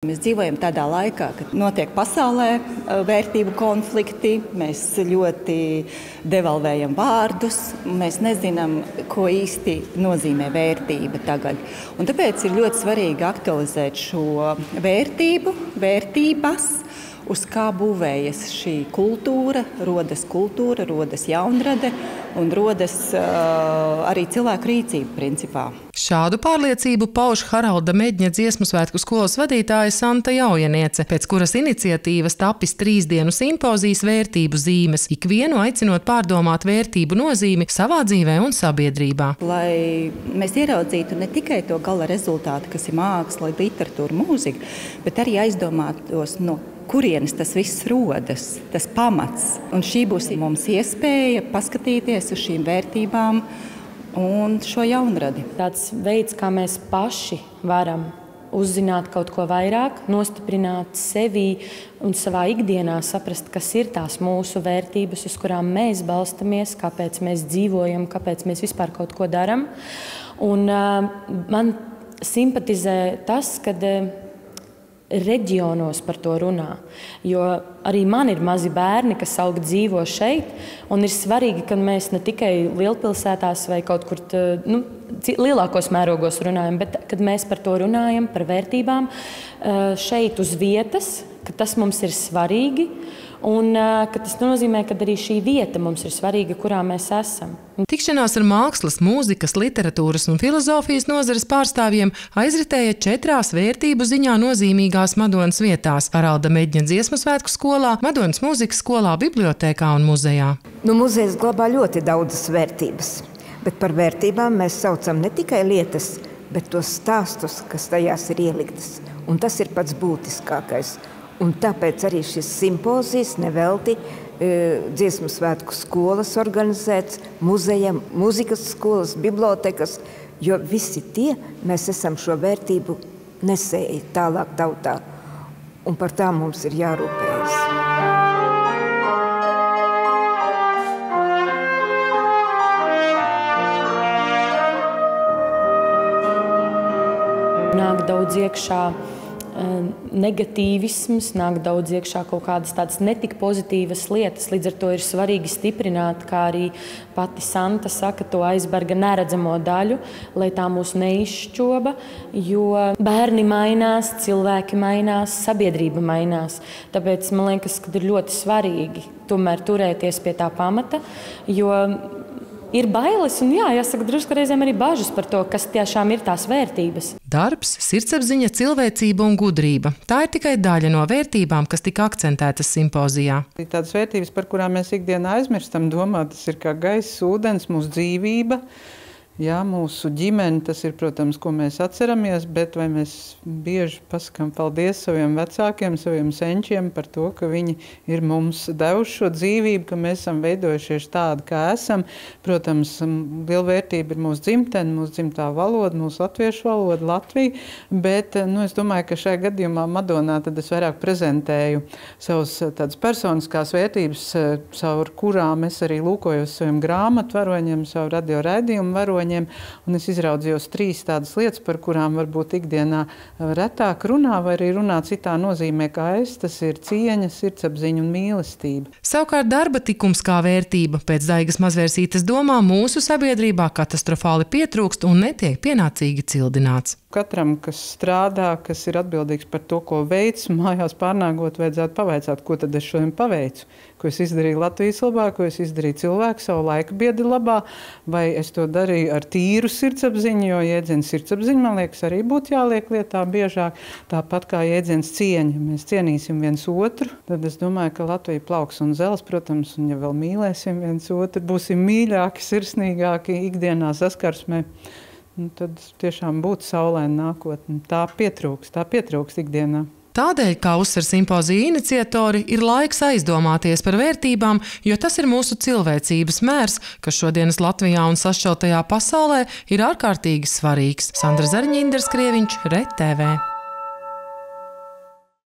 Mēs dzīvojam tādā laikā, kad notiek pasaulē vērtību konflikti, mēs ļoti devalvējam vārdus, mēs nezinām, ko īsti nozīmē vērtība tagad. Un tāpēc ir ļoti svarīgi aktualizēt šo vērtības, uz kā būvējas šī kultūra, rodas jaunrade un rodas arī cilvēku rīcība principā. Šādu pārliecību pauž Haralda Medņa dziesmu svētku skolas vadītāja Santa Jaujaniece, pēc kuras iniciatīvas tapis 3 dienu simpozijas vērtību zīmes, ikvienu aicinot pārdomāt vērtību nozīmi savā dzīvē un sabiedrībā. Lai mēs ieraudzītu ne tikai to gala rezultātu, kas ir māksla, literatūra, mūzika, bet arī aizdomātos, no kurienes tas viss rodas, tas pamats. Un šī būs mums iespēja paskatīties uz šīm vērtībām un šo jaunradi. Tāds veids, kā mēs paši varam uzzināt kaut ko vairāk, nostiprināt sevi un savā ikdienā saprast, kas ir tās mūsu vērtības, uz kurām mēs balstamies, kāpēc mēs dzīvojam, kāpēc mēs vispār kaut ko daram. Un man simpatizē tas, kad reģionos par to runā, jo arī man ir mazi bērni, kas aug dzīvo šeit, un ir svarīgi, ka mēs ne tikai lielpilsētās vai kaut kur lielākos mērogos runājam, bet kad mēs par to runājam, par vērtībām šeit uz vietas, ka tas mums ir svarīgi, un ka tas nozīmē, ka arī šī vieta mums ir svarīga, kurā mēs esam. Tikšanās ar mākslas, mūzikas, literatūras un filozofijas nozares pārstāvjiem aizritēja 4 vērtību ziņā nozīmīgās Madonas vietās – Haralda Medņa dziesmu svētku skolā, Madonas mūzikas skolā, bibliotēkā un muzejā. Muzejs glabā ļoti daudzas vērtības, bet par vērtībām mēs saucam ne tikai lietas, bet tos stāstus, kas tajās ir ieliktas. Un tas ir pats būtiskākais. Un tāpēc arī šis simpozijas nevelti dziesmu svētku skolas organizēts, muzeja, mūzikas skolas, bibliotekas, jo visi tie mēs esam šo vērtību nesēji tālāk tautā. Un par tām mums ir jārūpējas. Nāk daudz iekšā negatīvisms, nāk daudz iekšā kaut kādas tādas netik pozitīvas lietas. Līdz ar to ir svarīgi stiprināt, kā arī pati Santa saka, to aizberga neredzamo daļu, lai tā mūs neizšķoba, jo bērni mainās, cilvēki mainās, sabiedrība mainās. Tāpēc man liekas, ka ir ļoti svarīgi tomēr turēties pie tā pamata, jo ir bailes un jāsaka drusku reizēm arī bažas par to, kas tiešām ir tās vērtības. Darbs, sirdsapziņa, cilvēcība un gudrība. Tā ir tikai daļa no vērtībām, kas tika akcentētas simpozijā. Tādas vērtības, par kurām mēs ikdienā aizmirstam domāt, tas ir kā gaiss, ūdens, mūsu dzīvība. Jā, mūsu ģimene, tas ir, protams, ko mēs atceramies, bet vai mēs bieži pasakām paldies saviem vecākiem, saviem senčiem par to, ka viņi ir mums devuši šo dzīvību, ka mēs esam veidojušies tādi, kā esam. Protams, liela vērtība ir mūsu dzimtene, mūsu dzimtā valoda, mūsu latviešu valoda, Latvija, bet es domāju, ka šajā gadījumā Madonā tad es vairāk prezentēju savus tādas personiskās vērtības, caur kurām es arī lūkojos saviem grāmatvaroņiem, savu radio raidījumu varoņiem. Un es izraudzījos 3 tādas lietas, par kurām varbūt ikdienā retāk runā, vai arī runā citā nozīmē kā es. Tas ir cieņa, sirdsapziņa un mīlestība. Savukārt darba tikums kā vērtība pēc Daigas Mazvērsītes domā mūsu sabiedrībā katastrofāli pietrūkst un netiek pienācīgi cildināts. Katram, kas strādā, kas ir atbildīgs par to, ko veic, mājās pārnāgot, vajadzētu pavaicāt, ko tad es šodien paveicu. Ko es izdarīju Latvijas labā, ko es izdarīju cilvēku savu laika biedri labā, vai es to darīju ar tīru sirdsapziņu, jo jēdziens sirdsapziņa, man liekas, arī būtu jāliek lietā biežāk. Tāpat kā jēdziens cieņa. Mēs cienīsim viens otru, tad es domāju, ka Latvija plauks un zels, protams, un ja vēl mīlēsim viens otru, būsim mīļāki, sirsnīgāki ikdienā saskarsmē. Tad tiešām būtu saulaina nākotne. Tā pietrūkst ikdienā. Tādēļ, kā uzsver simpozija iniciatori, ir laiks aizdomāties par vērtībām, jo tas ir mūsu cilvēcības mērs, kas šodienas Latvijā un sašķeltajā pasaulē ir ārkārtīgi svarīgs. Sandra Zariņa, Indra Skrieviņš, RTV.